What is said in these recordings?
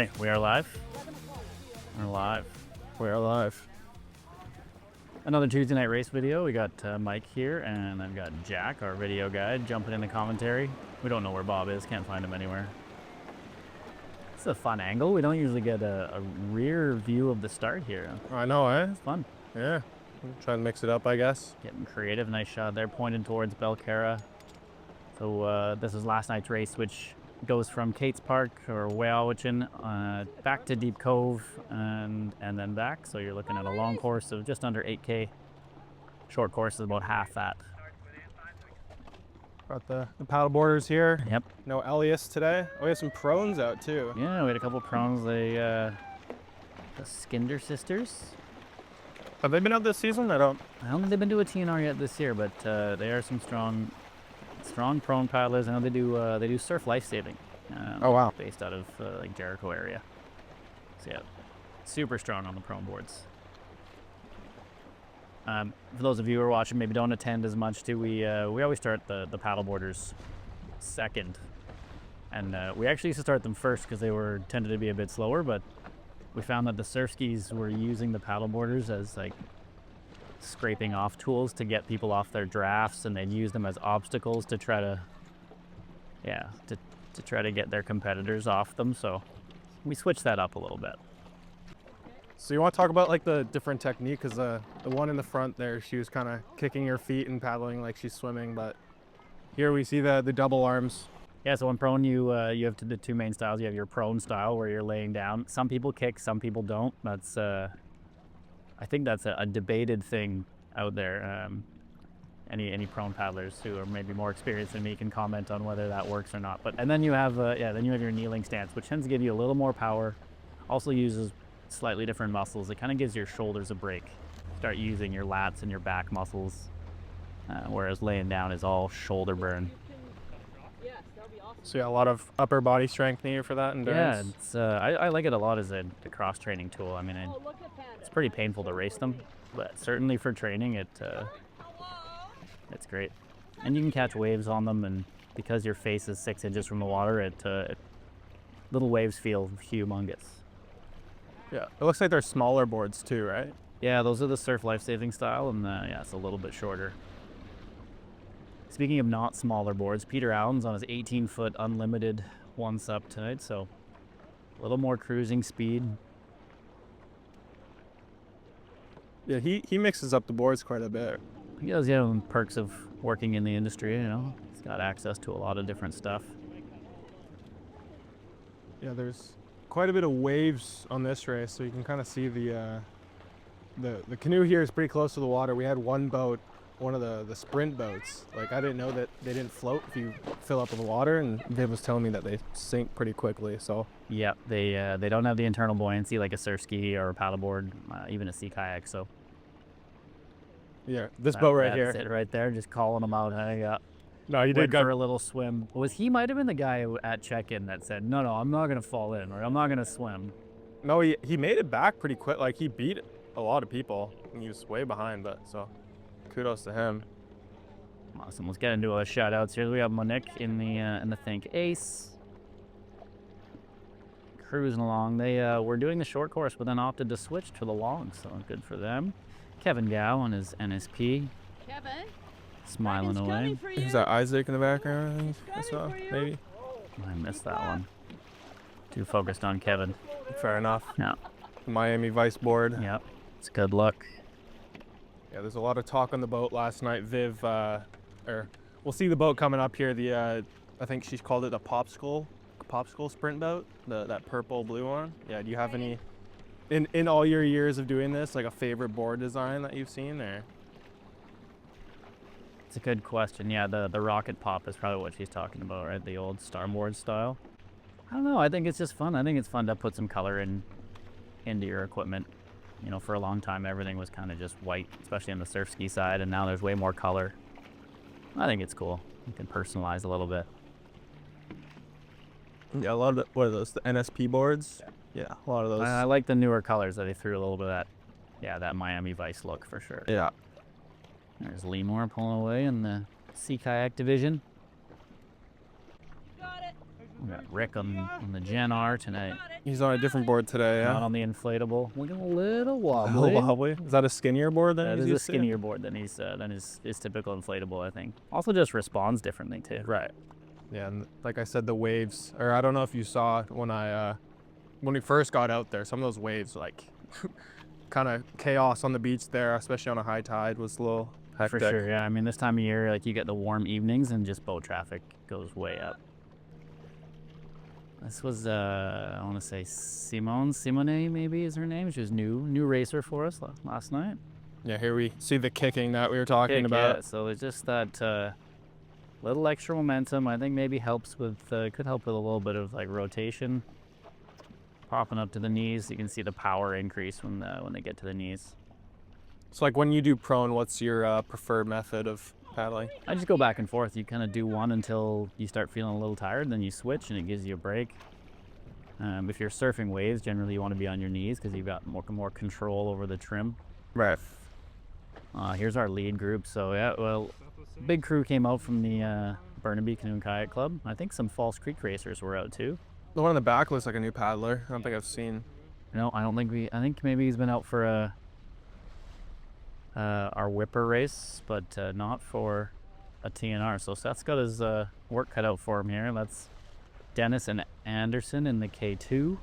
Hey, we are live. We're live. We are live. Another Tuesday night race video. We got Mike here, and I've got Jack, our video guy, jumping in the commentary. We don't know where Bob is. Can't find him anywhere. It's a fun angle. We don't usually get a rear view of the start here. I know, eh? It's fun. Yeah. Try and mix it up, I guess. Getting creative. Nice shot there, pointing towards Belcarra. So this is last night's race, which goes from Kate's Park or Weyowichin back to Deep Cove and then back. So you're looking at a long course of just under 8K. Short course is about half that. Got the paddle boarders here. Yep. No Elias today. Oh, we have some prones out too. Yeah, we had a couple prones. The Skinder sisters. Have they been out this season? I don't think they've been to a TNR yet this year, but they are some strong prone paddlers. I know they do surf lifesaving. Oh wow. Based out of like Jericho area. So yeah, super strong on the prone boards. For those of you who are watching, maybe don't attend as much too. We always start the paddle boarders second, and we actually used to start them first because they tended to be a bit slower. But we found that the surf skis were using the paddle boarders as like scraping off tools to get people off their drafts, and they'd use them as obstacles to try to try to get their competitors off them. So we switched that up a little bit. So you want to talk about like the different technique? Because the one in the front there, she was kind of kicking her feet and paddling like she's swimming, but here we see the double arms. Yeah, so in prone you have the two main styles. You have your prone style where you're laying down. Some people kick, some people don't. That's I think that's a debated thing out there. Any prone paddlers who are maybe more experienced than me can comment on whether that works or not. And then you have your kneeling stance, which tends to give you a little more power. Also uses slightly different muscles. It kind of gives your shoulders a break. Start using your lats and your back muscles, whereas laying down is all shoulder burn. So yeah, a lot of upper body strength needed for that endurance. Yeah, it's I like it a lot as a cross training tool. I mean, it's pretty painful to race them, but certainly for training, it's great. And you can catch waves on them, and because your face is 6 inches from the water, little waves feel humongous. Yeah, it looks like they're smaller boards too, right? Yeah, those are the surf life-saving style, and it's a little bit shorter. Speaking of not smaller boards, Peter Allen's on his 18-foot unlimited one-sup tonight, so a little more cruising speed. Yeah, he mixes up the boards quite a bit. He does, yeah, perks of working in the industry, you know. He's got access to a lot of different stuff. Yeah, there's quite a bit of waves on this race, so you can kind of see the canoe here is pretty close to the water. We had one boat, one of the sprint boats. Like, I didn't know that they didn't float if you fill up with water, and Viv was telling me that they sink pretty quickly. So yeah, they don't have the internal buoyancy like a surf ski or a paddleboard, even a sea kayak. So yeah, this boat right here. That's it right there, just calling them out. Yeah. No, you did for a little swim. He might have been the guy at check-in that said, no, I'm not gonna fall in, or I'm not gonna swim. No, he made it back pretty quick. Like, he beat a lot of people, and he was way behind, but so kudos to him. Awesome. Let's get into our shout-outs here. We have Monique in the Think Ace. Cruising along. They were doing the short course, but then opted to switch to the long, so good for them. Kevin Gow on his NSP. Kevin? Smiling away. Is that Isaac in the background? I saw, maybe. I missed that one. Too focused on Kevin. Fair enough. Yeah. Miami Vice board. Yep. It's good luck. Yeah, there's a lot of talk on the boat last night. Viv, we'll see the boat coming up here. I think she's called it a popsicle sprint boat. That purple blue one. Yeah. Do you have any, in all your years of doing this, like a favorite board design that you've seen there? It's a good question. Yeah, the rocket pop is probably what she's talking about, right? The old Starboard style. I don't know. I think it's just fun. I think it's fun to put some color into your equipment. You know, for a long time, everything was kind of just white, especially on the surf ski side, and now there's way more color. I think it's cool. You can personalize a little bit. Yeah, a lot of what are those? The NSP boards? Yeah, a lot of those. I like the newer colors that they threw a little bit of that Miami Vice look for sure. Yeah. There's Lee Moore pulling away in the sea kayak division. Got it. We got Rick on the Gen R tonight. He's on a different board today, yeah? Not on the inflatable. Looking a little A wobbly. little wobbly. Is that a skinnier board than That he's is a used to? skinnier board than his typical inflatable, I think. Also just responds differently too. Right. Yeah, and like I said, the waves, or I don't know if you saw when we first got out there, some of those waves, like, kind of chaos on the beach there, especially on a high tide, was a little hectic. For sure, yeah. I mean, this time of year, like, you get the warm evenings and just boat traffic goes way up. This was, I want to say Simone maybe is her name. She was new racer for us last night. Yeah, here we see the kicking that we were talking about. Yeah, so it's just that little extra momentum. I think maybe helps with, could help with a little bit of like rotation. Popping up to the knees, you can see the power increase when they get to the knees. So like when you do prone, what's your preferred method of paddling? I just go back and forth. You kind of do one until you start feeling a little tired, then you switch and it gives you a break. If you're surfing waves, generally you want to be on your knees because you've got more control over the trim. Right. Here's our lead group. So yeah, well, big crew came out from the Burnaby Canoe and Kayak Club. I think some False Creek racers were out too. The one in the back looks like a new paddler. I don't think I've seen. No, I don't think I think maybe he's been out for our Whipper race, but not for a TNR. So Seth's got his work cut out for him here. That's Dennis and Anderson in the K2,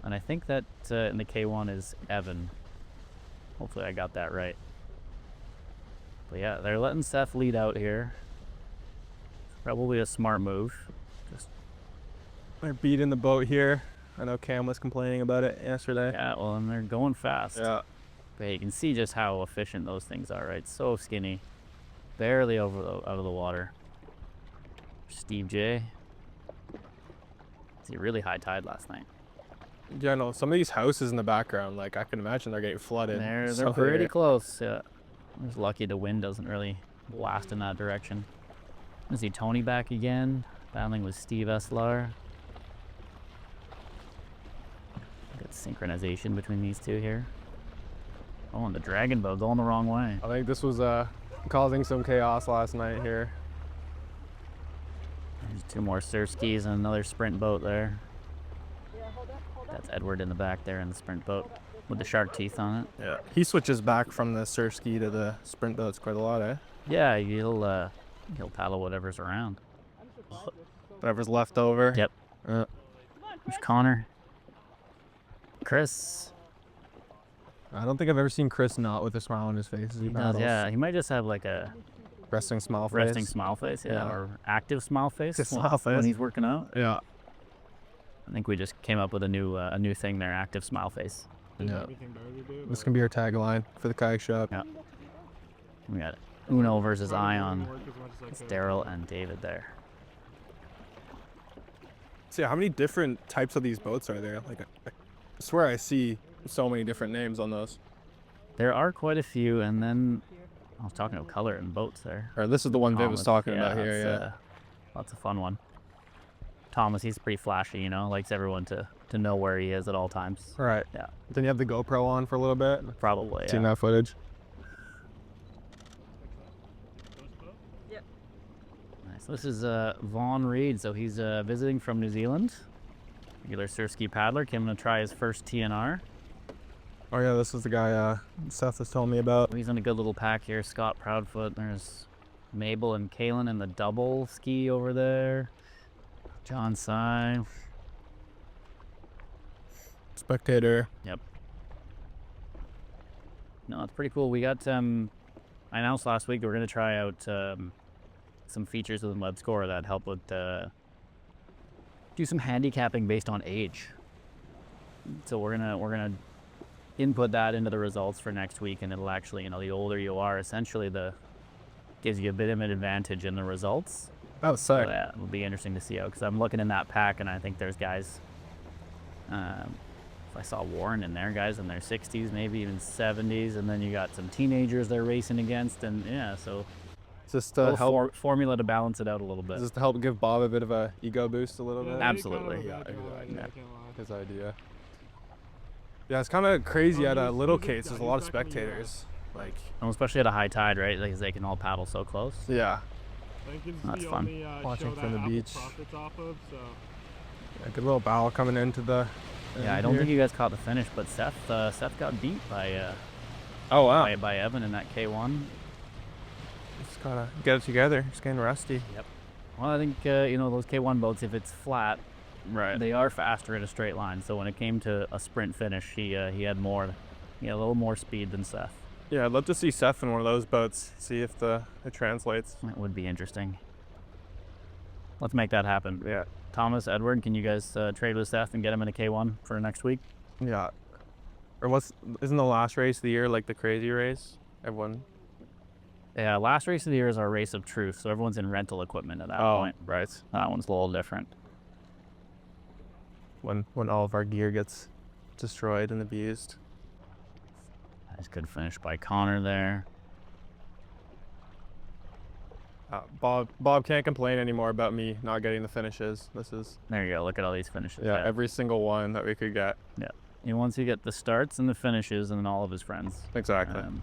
and I think that in the K1 is Evan. Hopefully I got that right. But yeah, they're letting Seth lead out here. Probably a smart move. Just They're beating the boat here. I know Cam was complaining about it yesterday. yeah, well, and they're going fast. Yeah. But you can see just how efficient those things are, right? So skinny, barely out of the water. Steve J. It's a really high tide last night. Yeah, no, some of these houses in the background, like I can imagine they're getting flooded. They're So pretty close. Yeah, I'm just lucky the wind doesn't really blast in that direction. I see Tony back again, battling with Steve Eslar. Good synchronization between these two here. Oh, and the dragon boat going the wrong way. I think this was causing some chaos last night here. There's two more surf skis and another sprint boat there. That's Edward in the back there in the sprint boat with the shark teeth on it. Yeah. He switches back from the surf ski to the sprint boats quite a lot, eh? Yeah, he'll paddle whatever's around. Whatever's left over. Yep. There's Connor. Chris. I don't think I've ever seen Chris not with a smile on his face as he paddles. Yeah, he might just have like a Resting smile face. resting smile face, Yeah. or active smile face, Active when- smile face. when he's working out. Yeah. I think we just came up with a new thing there, active smile face. Yeah. This can be our tagline for the kayak shop. Yeah. We got Uno versus Ion. It's Daryl and David there. So yeah, how many different types of these boats are there? Like, I swear I see so many different names on those. There are quite a few, and then I was talking about color and boats there. Or this is the one Viv was Thomas, talking about here, that's, yeah. That's a fun one. Thomas, he's pretty flashy, you know, likes everyone to know where he is at all times. Right. Yeah. Then you have the GoPro on for a little bit. Probably, Seen yeah. that footage? Nice. This is Vaughn Reed, so he's visiting from New Zealand. Regular surf ski paddler, came to try his first TNR. Oh yeah, this is the guy Seth was telling me about. He's in a good little pack here. Scott Proudfoot. There's Mabel and Kaylin in the double ski over there. John Sy. Spectator. Yep. No, it's pretty cool. We got I announced last week that we're gonna try out some features within WebScore that help with do some handicapping based on age. So we're gonna input that into the results for next week, and it'll actually, you know, the older you are, essentially gives you a bit of an advantage in the results. That was So sick. that will be interesting to see out, because I'm looking in that pack and I think there's guys. If I saw Warren in there, guys in their 60s, maybe even 70s, and then you got some teenagers they're racing against, and yeah, so Just a to little help. formula to balance it out a little bit. Just to help give Bob a bit of a ego boost a little bit. Absolutely. Yeah, his idea. Yeah, it's kind of crazy at Little Cates. There's a lot of spectators. Like, And especially at a high tide, right? Because they can all paddle so close. yeah. That's fun. Watching from the beach. A good little battle coming into the. Yeah, I don't think you guys caught the finish, but Seth got beat by Oh wow. by Evan in that K1. Just gotta get it together. Just getting rusty. Yep. Well, I think you know, those K1 boats, if it's flat, Right. they are faster in a straight line. So when it came to a sprint finish, he had a little more speed than Seth. Yeah, I'd love to see Seth in one of those boats. See if it translates. That would be interesting. Let's make that happen. Yeah. Thomas, Edward, can you guys trade with Seth and get him in a K1 for next week? Yeah. Or isn't the last race of the year like the crazy race? Everyone. Yeah, last race of the year is our race of truth, so everyone's in rental equipment at that point. Right. That one's a little different. When all of our gear gets destroyed and abused. Nice good finish by Connor there. Bob can't complain anymore about me not getting the finishes. There you go. Look at all these finishes. Yeah, every single one that we could get. Yeah. He wants to get the starts and the finishes and all of his friends. Exactly. Come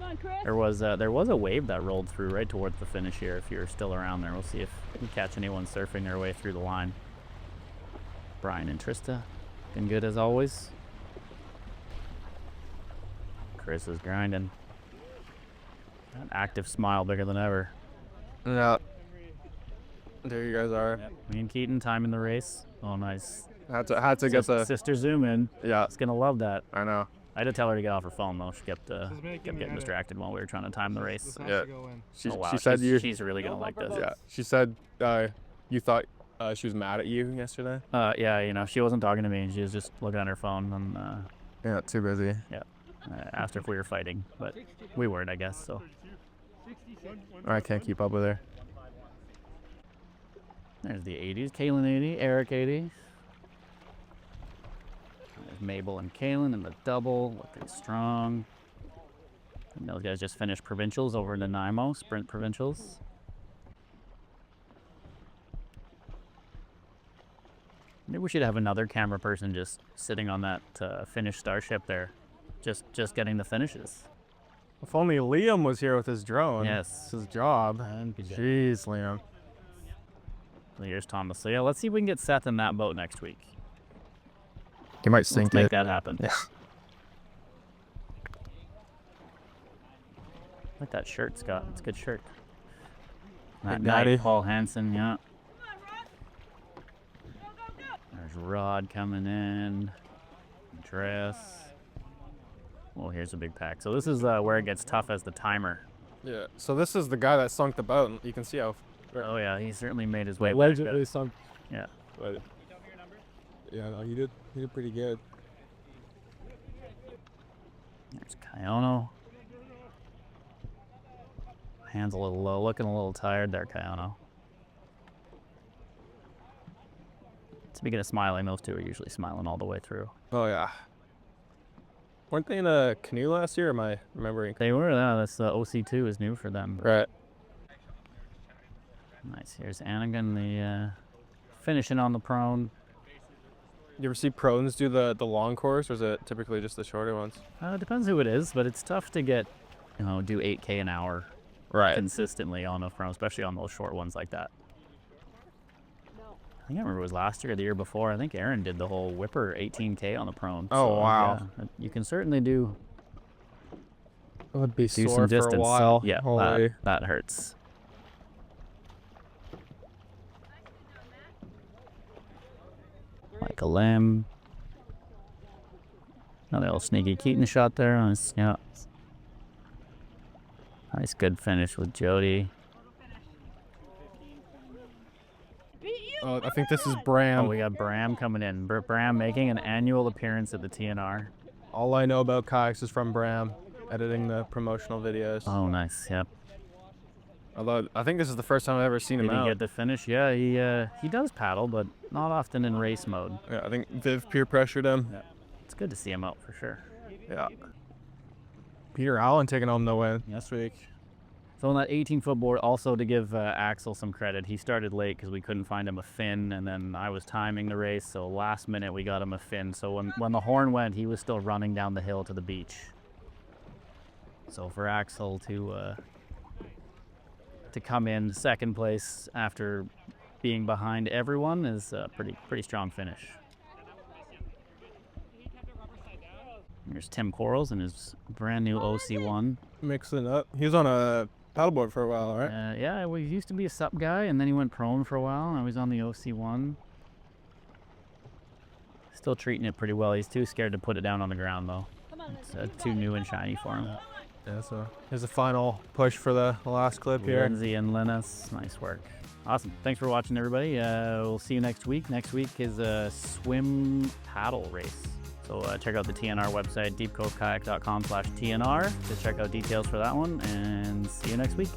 on, Chris. There was a wave that rolled through right towards the finish here. If you're still around there, we'll see if we catch anyone surfing their way through the line. Brian and Trista, looking good as always. Chris is grinding. An active smile bigger than ever. Yeah. There you guys are. Yep. Me and Keaton timing the race. Oh, nice. Had to get the sister zoom in. Yeah. It's gonna love that. I know. I had to tell her to get off her phone though. She kept getting distracted while we were trying to time the race. Yeah. She said she's really gonna like this. Yeah. She said you thought she was mad at you yesterday. Yeah. You know, she wasn't talking to me. She was just looking at her phone and. Yeah. Too busy. Yeah. Asked her if we were fighting, but we weren't, I guess. So. I can't keep up with her. There's the 80s. Kaylin 80, Eric 80. There's Mabel and Kaylin in the double, looking strong. And those guys just finished provincials over in Nanaimo, sprint provincials. Maybe we should have another camera person just sitting on that finished starship there, just getting the finishes. If only Liam was here with his drone. Yes. It's his job. Jeez, Liam. So here's Thomas. So yeah, let's see if we can get Seth in that boat next week. He might sink Let's make that happen. Yeah. I like that shirt, Scott. It's a good shirt. That Daddy. night, Paul Hansen, yeah. There's Rod coming in. Andreas. Well, here's a big pack. So this is where it gets tough as the timer. Yeah. So this is the guy that sunk the boat. And you can see how. Oh yeah, he certainly made his way. Allegedly sunk. Yeah. But, yeah, no, he did pretty good. There's Kayono. Hands a little low, looking a little tired there, Kayono. Speaking of smiling, those two are usually smiling all the way through. Oh yeah. Weren't they in a canoe last year? Or am I remembering? They were. That's the OC2 is new for them. Right. Nice. Here's Anagan, the finishing on the prone. You ever see prones do the long course, or is it typically just the shorter ones? It depends who it is, but it's tough to get, do 8K an hour consistently on a prone, especially on those short ones like that. I think I remember it was last year or the year before. I think Aaron did the whole whipper 18K on the prone. Oh, so, wow. Yeah, you can certainly do It would be some sore distance. for a while. Yeah, Holy. that hurts. Michael Lamb. Another little sneaky Keaton shot there. Nice, yeah. Nice good finish with Jody. Oh, I think this is Bram. Oh, we got Bram coming in. Bram making an annual appearance at the TNR. All I know about kayaks is from Bram, editing the promotional videos. Oh, nice. Yep. Although I think this is the first time I've ever seen him Did he out. get the finish? Yeah, he does paddle, but not often in race mode. Yeah, I think Viv peer pressured him. Yeah. It's good to see him out for sure. Yeah. Peter Allen taking home the win this week. So on that 18-foot board, also to give Axel some credit, he started late because we couldn't find him a fin, and then I was timing the race, so last minute we got him a fin. So when the horn went, he was still running down the hill to the beach. So for Axel to come in second place after being behind everyone is a pretty strong finish. Here's Tim Quarles and his brand new OC1. Mixing it up. He was on a paddleboard for a while, right? Yeah, well, he used to be a sup guy, and then he went prone for a while. Now he's on the OC1. Still treating it pretty well. He's too scared to put it down on the ground, though. It's too new and shiny for him. Yeah, so here's the final push for the last clip here. Lindsay and Linus, nice work. Awesome. Thanks for watching, everybody. We'll see you next week. Next week is a swim paddle race. So check out the TNR website, deepcovekayak.com/TNR to check out details for that one, and see you next week.